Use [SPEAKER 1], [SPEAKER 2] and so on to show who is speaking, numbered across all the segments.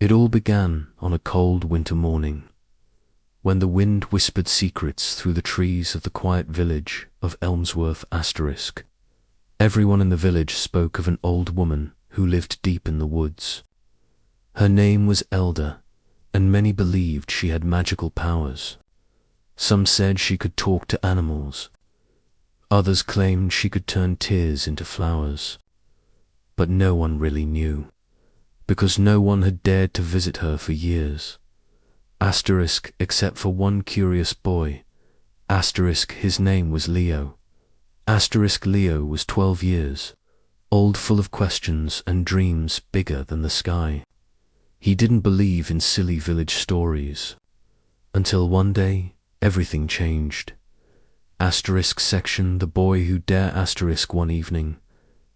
[SPEAKER 1] It all began on a cold winter morning, when the wind whispered secrets through the trees of the quiet village of Elmsworth *. Everyone in the village spoke of an old woman who lived deep in the woods. Her name was Elder, and many believed she had magical powers. Some said she could talk to animals. Others claimed she could turn tears into flowers. But no one really knew, because no one had dared to visit her for years. Except for one curious boy. His name was Leo. Leo was 12 years, old, full of questions and dreams bigger than the sky. He didn't believe in silly village stories. Until one day, everything changed. Section, the boy who dare one evening,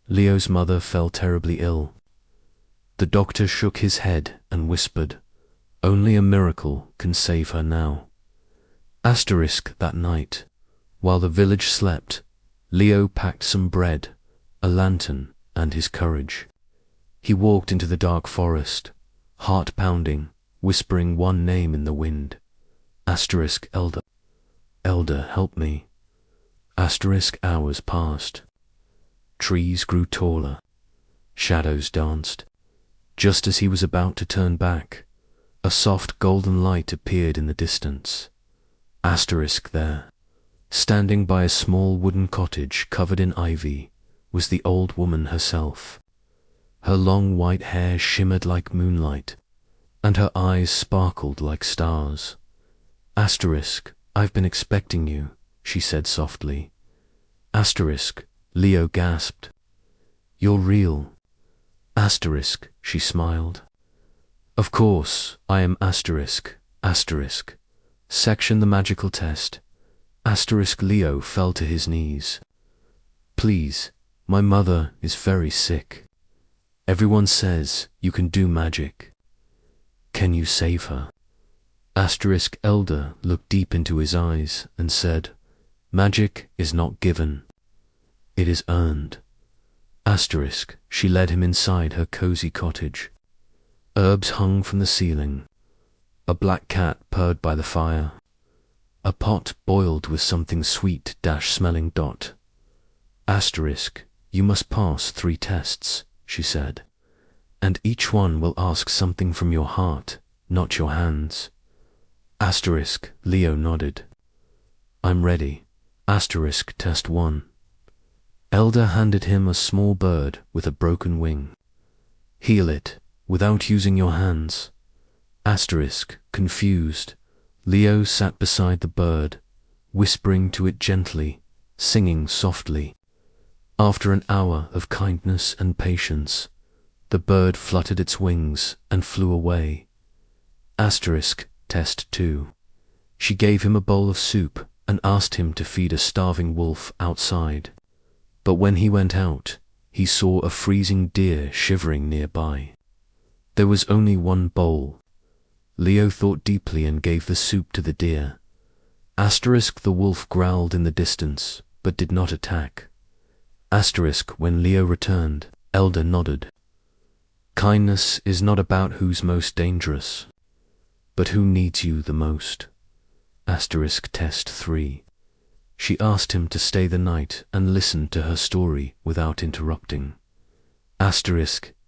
[SPEAKER 1] Leo's mother fell terribly ill. The doctor shook his head and whispered, "Only a miracle can save her now." That night, while the village slept, Leo packed some bread, a lantern, and his courage. He walked into the dark forest, heart pounding, whispering one name in the wind. Elder. Elder, help me. Hours passed. Trees grew taller. Shadows danced. Just as he was about to turn back, a soft golden light appeared in the distance. There, standing by a small wooden cottage covered in ivy, was the old woman herself. Her long white hair shimmered like moonlight, and her eyes sparkled like stars. "I've been expecting you," she said softly. Leo gasped. "You're real." She smiled. "Of course, I am Section, the magical test. Leo fell to his knees. "Please, my mother is very sick. Everyone says you can do magic. Can you save her?" Elder looked deep into his eyes and said, "Magic is not given. It is earned." She led him inside her cozy cottage. Herbs hung from the ceiling. A black cat purred by the fire. A pot boiled with something sweet smelling. "You must pass 3 tests," she said, "and each one will ask something from your heart, not your hands." Leo nodded. "I'm ready. Test 1. Elder handed him a small bird with a broken wing. "Heal it, without using your hands." Confused, Leo sat beside the bird, whispering to it gently, singing softly. After an hour of kindness and patience, the bird fluttered its wings and flew away. Test 2. She gave him a bowl of soup and asked him to feed a starving wolf outside. But when he went out, he saw a freezing deer shivering nearby. There was only one bowl. Leo thought deeply and gave the soup to the deer. The wolf growled in the distance, but did not attack. When Leo returned, Elder nodded. "Kindness is not about who's most dangerous, but who needs you the most." Test 3. She asked him to stay the night and listen to her story without interrupting.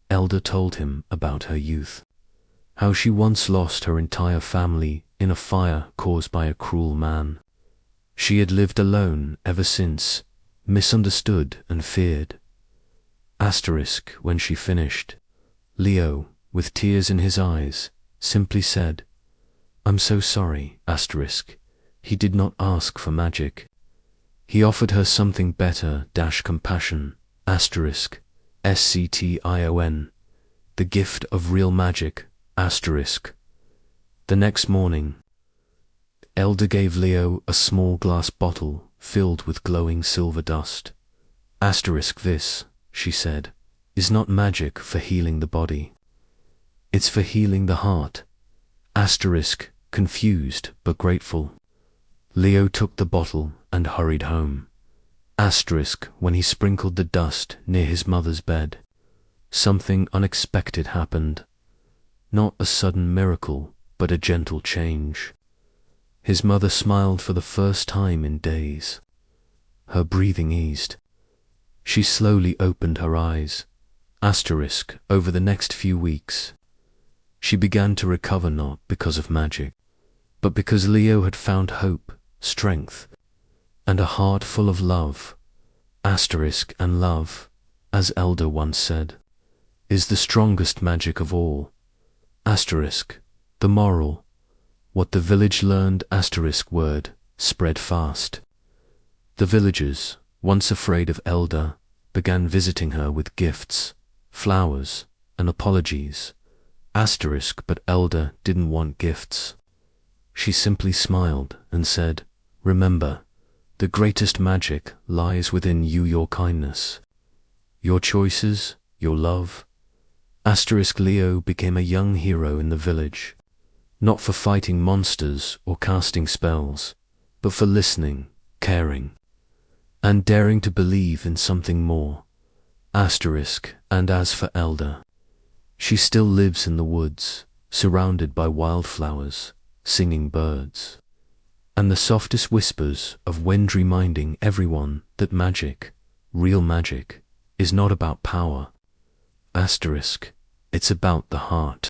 [SPEAKER 1] Elder told him about her youth, how she once lost her entire family in a fire caused by a cruel man. She had lived alone ever since, misunderstood and feared. When she finished, Leo, with tears in his eyes, simply said, "I'm so sorry, He did not ask for magic. He offered her something better compassion, SCTION, the gift of real magic, The next morning, Elder gave Leo a small glass bottle filled with glowing silver dust. "This," she said, "is not magic for healing the body. It's for healing the heart." Confused but grateful, Leo took the bottle and hurried home. When he sprinkled the dust near his mother's bed, something unexpected happened. not a sudden miracle, but a gentle change. His mother smiled for the first time in days. Her breathing eased. She slowly opened her eyes. Over the next few weeks, she began to recover not because of magic, but because Leo had found hope, strength, and a heart full of love. And love, as Elder once said, is the strongest magic of all. The moral. What the village learned word spread fast. The villagers, once afraid of Elder, began visiting her with gifts, flowers, and apologies. But Elder didn't want gifts. She simply smiled and said, "Remember, the greatest magic lies within you, your kindness, your choices, your love." Leo became a young hero in the village, not for fighting monsters or casting spells, but for listening, caring, and daring to believe in something more. And as for Elder, she still lives in the woods, surrounded by wildflowers, singing birds, and the softest whispers of wind reminding everyone that magic, real magic, is not about power. It's about the heart.